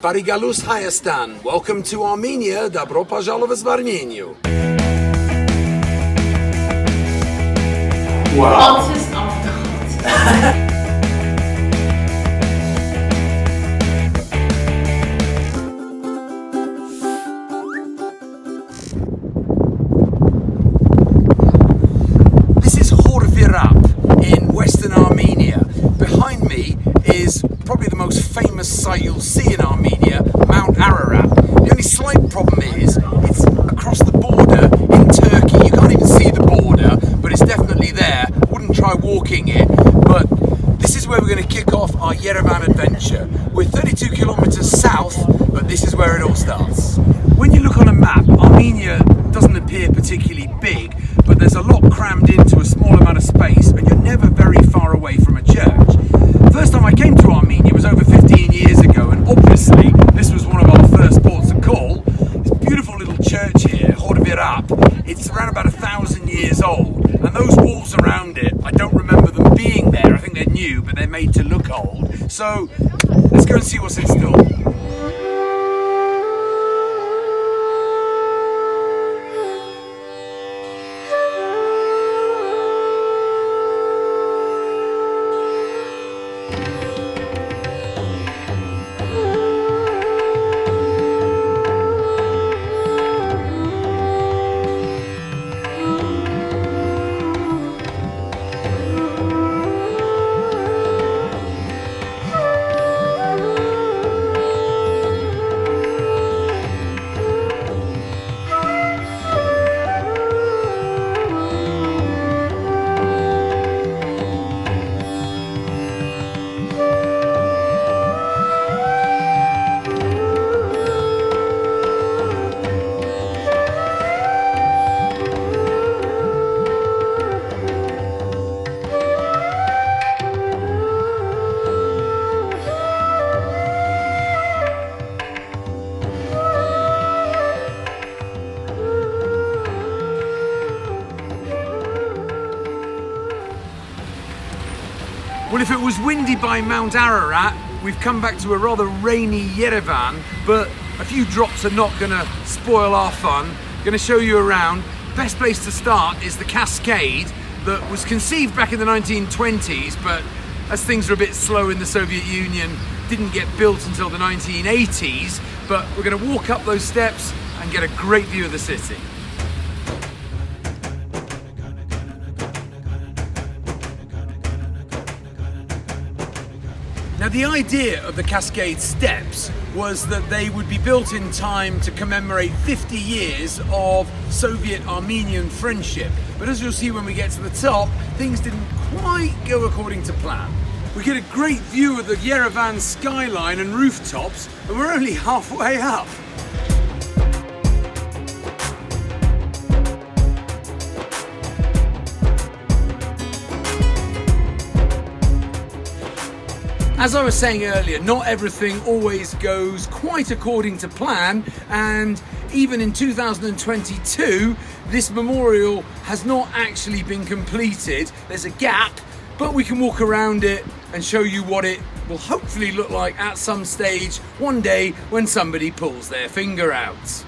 Parigalus Hayastan, welcome to Armenia, Добро пожаловать в Armeniu. Wow. Hottest of the hot. This is Khor Virap in western Armenia. Behind me is probably the most famous sight you'll see in Armenia, Mount Ararat. The only slight problem is it's across the border in Turkey. You can't even see the border, but it's definitely there. I wouldn't try walking it, but this is where we're going to kick off our Yerevan adventure. We're 32 kilometers south, but this is where it all starts. When you look on a map, Armenia doesn't appear particularly big, but there's a lot crammed into a small amount of space, and you're never very far away from a church. First time I came to Armenia was over 15 years ago, and obviously this was one of our first ports of call. This beautiful little church here, Khor Virap, it's around about 1,000 years old, and those walls around it, I don't remember them being there. I think they're new, but they're made to look old. So let's go and see what's in store. Well, if it was windy by Mount Ararat, we've come back to a rather rainy Yerevan, but a few drops are not going to spoil our fun. Going to show you around. Best place to start is the Cascade that was conceived back in the 1920s, but as things were a bit slow in the Soviet Union, didn't get built until the 1980s. But we're going to walk up those steps and get a great view of the city. Now, the idea of the Cascade Steps was that they would be built in time to commemorate 50 years of Soviet-Armenian friendship. But as you'll see when we get to the top, things didn't quite go according to plan. We get a great view of the Yerevan skyline and rooftops, and we're only halfway up. As I was saying earlier, not everything always goes quite according to plan, and even in 2022, this memorial has not actually been completed. There's a gap, but we can walk around it and show you what it will hopefully look like at some stage one day when somebody pulls their finger out.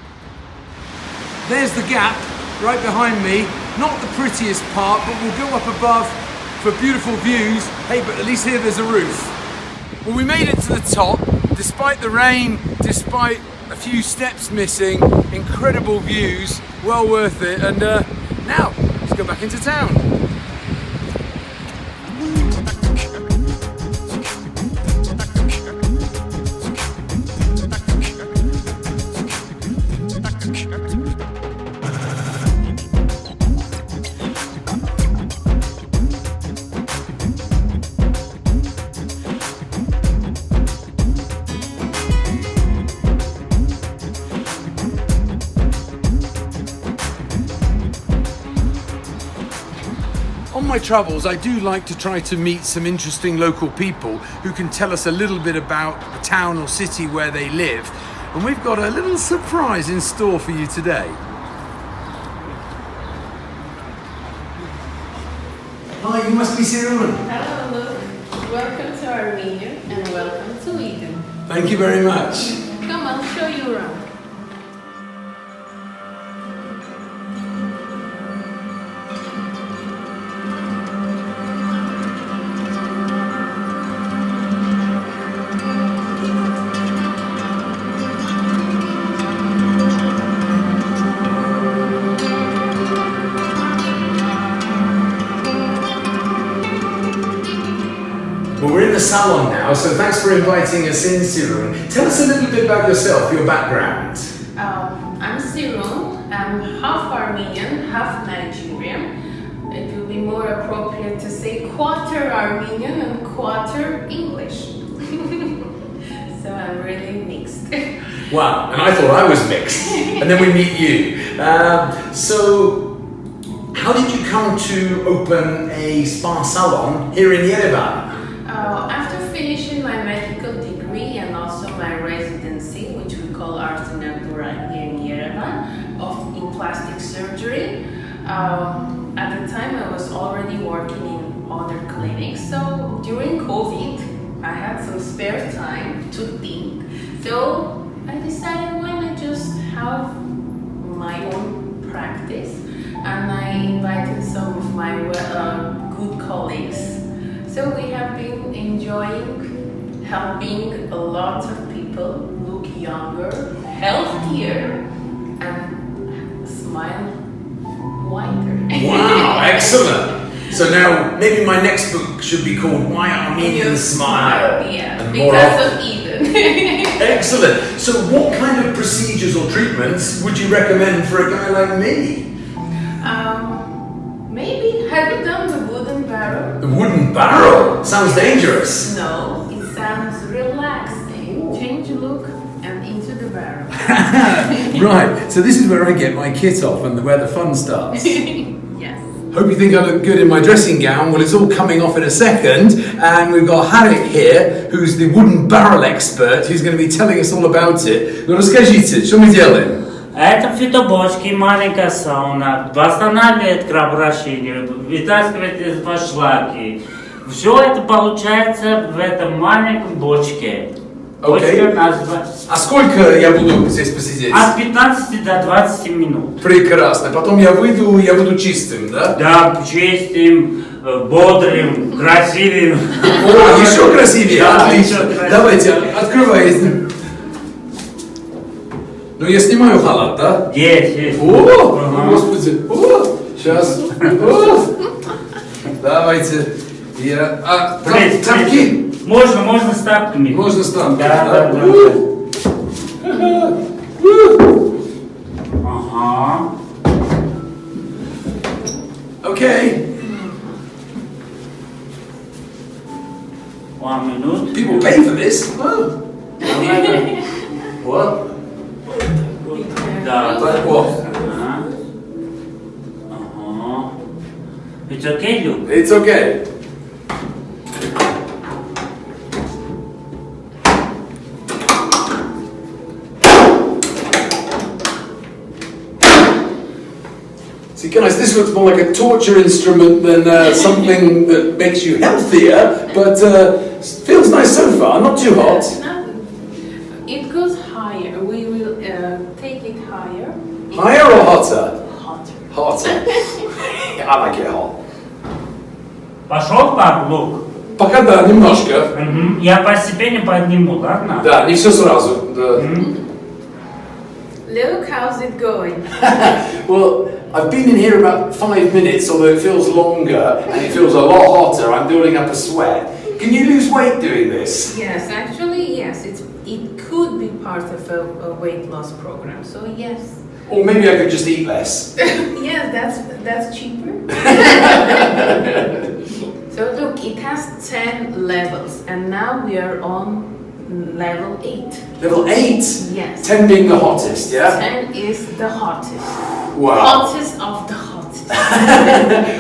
There's the gap right behind me. Not the prettiest part, but we'll go up above for beautiful views. Hey, but at least here there's a roof. Well, we made it to the top, despite the rain, despite a few steps missing, incredible views, well worth it, and now, let's go back into town. On my travels, I do like to try to meet some interesting local people who can tell us a little bit about the town or city where they live. And we've got a little surprise in store for you today. Hi, you must be Yerevan. Hello, look. Welcome to Armenia and welcome to Eden. Thank you very much. Come, I'll show you around. Well, we're in the salon now, so thanks for inviting us in, Sirun. Tell us a little bit about yourself, your background. I'm Sirun. I'm half Armenian, half Nigerian. It will be more appropriate to say quarter Armenian and quarter English. So I'm really mixed. Wow, and I thought I was mixed. And then we meet you. So, how did you come to open a spa salon here in Yerevan? After finishing my medical degree and also my residency, which we call Art and Natura here in Yerevan, in plastic surgery, at the time I was already working in other clinics. So during COVID, I had some spare time to think. So I decided, why not just have my own practice? And I invited some of my good colleagues. So we have been enjoying helping a lot of people look younger, healthier, and smile wider. Wow, excellent. So now maybe my next book should be called My Armenian Smile. Yeah, and more because of Eden. Excellent. So what kind of procedures or treatments would you recommend for a guy like me? Maybe, have you done the wooden barrel? The wooden barrel? Sounds dangerous. No, it sounds relaxing. Change look and into the barrel. Right, so this is where I get my kit off and where the fun starts. Yes. Hope you think I look good in my dressing gown. Well, it's all coming off in a second. And we've got Harik here, who's the wooden barrel expert, who's going to be telling us all about it. Ну, расскажите, что мы делаем? Это фитобочки, маленькая сауна, восстанавливает кровообращение, вытаскивает из пошлаки. Все это получается в этом маленьком бочке. Окей. А сколько я буду здесь посидеть? От 15 до 20 минут. Прекрасно. Потом я выйду, я буду чистым, да? Да, чистым, бодрым, красивым. О, еще красивее? Да, Отлично. еще красивее. Давайте, открывайте. Ну, я снимаю халат, да? Есть. О, Ага. господи. О, сейчас. О. Давайте. Тапки? Можно с тапками. Можно с тапками, Да. Ага. Okay. 1 minute. People pay for this. Oh. What? Да. Like what? It's okay, Luke? It's okay. See, guys, this looks more like a torture instrument than something that makes you healthier, but feels nice so far, not too hot. It goes higher. We will take it higher. Higher or hotter? Hotter. Hotter. I like it hot. Пошел пар, Лук? Пока да, немножко. Я по себе не подниму, ладно? Да, не все сразу. Да. Look, how's it going? Well, I've been in here about 5 minutes, although it feels longer and it feels a lot hotter. I'm building up a sweat. Can you lose weight doing this? Yes, actually, yes. It could be part of a weight loss program. So yes. Or maybe I could just eat less. Yes, that's cheaper. So look, it has 10 levels, and now we are on level 8. Level 8? Yes. 10 being the hottest, yeah? 10 is the hottest. Wow. Hottest of the hottest.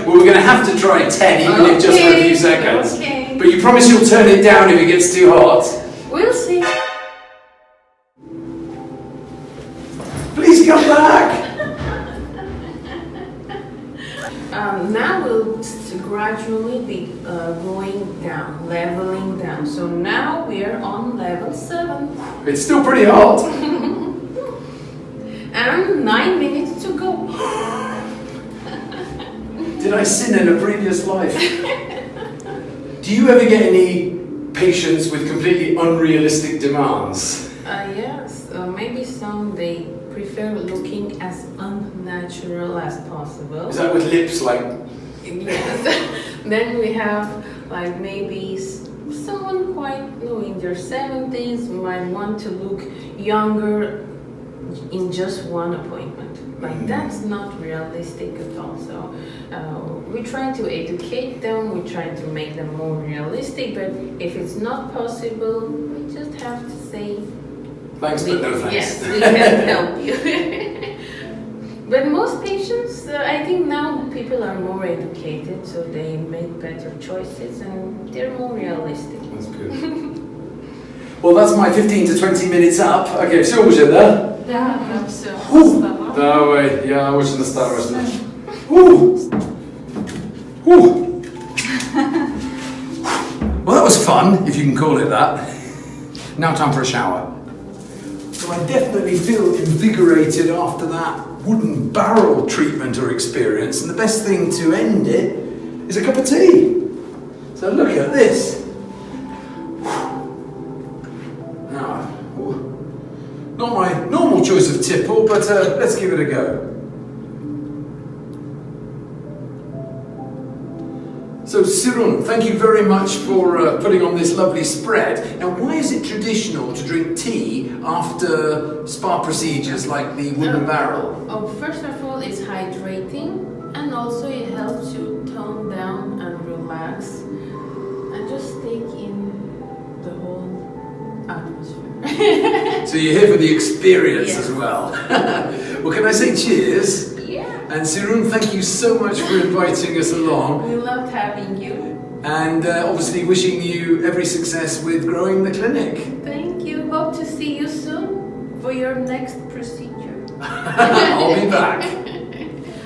Well, we're going to have to try 10, even if just for a few seconds. Okay. But you promise you'll turn it down if it gets too hot? We'll see. Please come back! Now we'll gradually be going down, leveling down. So now we're on level 7. It's still pretty hot. And 9 minutes to go. Did I sin in a previous life? Do you ever get any patients with completely unrealistic demands? Yes, maybe some they prefer looking as unnatural as possible. Is that with lips like? Yes. Then we have like maybe someone quite in their 70s might want to look younger in just one appointment. Like that's not realistic at all. So we try to educate them, we try to make them more realistic, but if it's not possible, we just have to say Thanks, but no thanks. yes, we can help you. But most patients, I think now people are more educated, so they make better choices and they're more realistic. That's good. Well, that's my 15 to 20 minutes up. Okay, все уже, да? Да, все. Давай, я очень осторожно. Well, that was fun, if you can call it that. Now time for a shower. So I definitely feel invigorated after that wooden barrel treatment or experience, and the best thing to end it is a cup of tea. So look at this. Now, not my normal choice of tipple, but let's give it a go. So Sirun, thank you very much for putting on this lovely spread. Now, why is it traditional to drink tea after spa procedures like the wooden barrel? Oh, first of all, it's hydrating, and also it helps you tone down and relax, and just take in the whole atmosphere. So you're here for the experience Yes. as well. Well, can I say cheers? Yeah. And Sirun, thank you so much for inviting us along. We loved having you. And obviously wishing you every success with growing the clinic. Thank you. Hope to see you soon for your next procedure. I'll be back.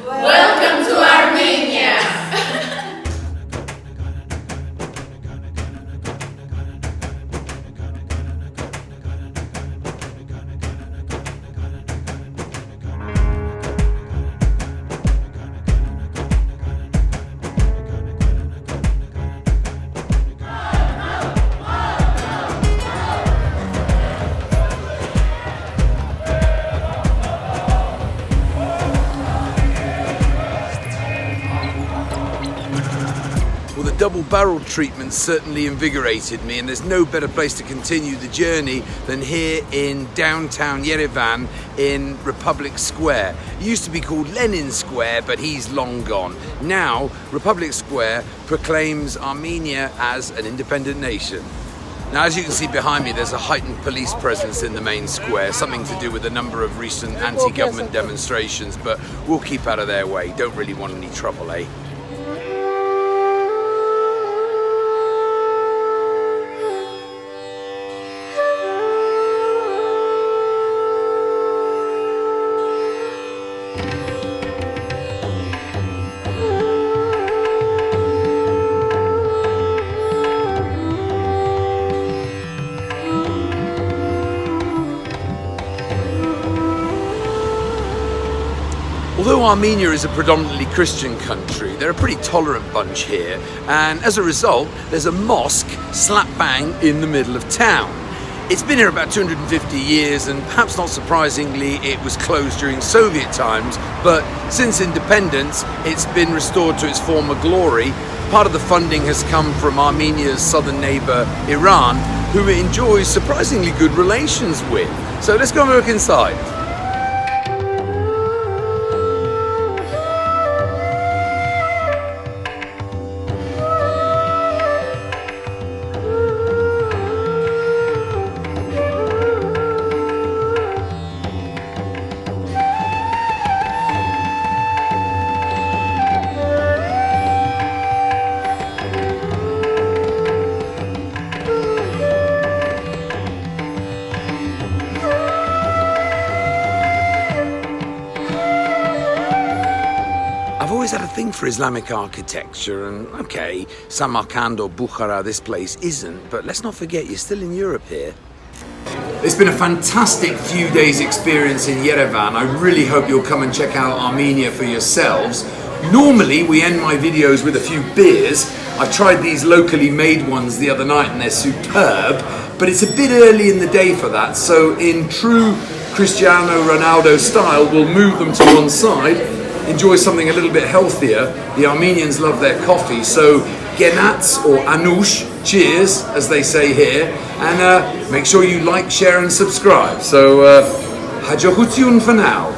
Welcome to Armenia! Double-barrel treatment certainly invigorated me, and there's no better place to continue the journey than here in downtown Yerevan in Republic Square. It used to be called Lenin Square, but he's long gone. Now, Republic Square proclaims Armenia as an independent nation. Now, as you can see behind me, there's a heightened police presence in the main square, something to do with a number of recent anti-government demonstrations, but we'll keep out of their way. Don't really want any trouble, eh? Although Armenia is a predominantly Christian country, they're a pretty tolerant bunch here, and as a result, there's a mosque slap bang in the middle of town. It's been here about 250 years, and perhaps not surprisingly, it was closed during Soviet times, but since independence, it's been restored to its former glory. Part of the funding has come from Armenia's southern neighbour, Iran, who it enjoys surprisingly good relations with. So let's go and look inside. always had a thing for Islamic architecture, and okay, Samarkand or Bukhara, this place isn't, but let's not forget you're still in Europe here. It's been a fantastic few days experience in Yerevan. I really hope you'll come and check out Armenia for yourselves. Normally we end my videos with a few beers. I tried these locally made ones the other night and they're superb, but it's a bit early in the day for that, so in true Cristiano Ronaldo style, we'll move them to one side, enjoy something a little bit healthier. The Armenians love their coffee, so genats or anush, cheers, as they say here, and make sure you like, share and subscribe. So, hajahutun for now.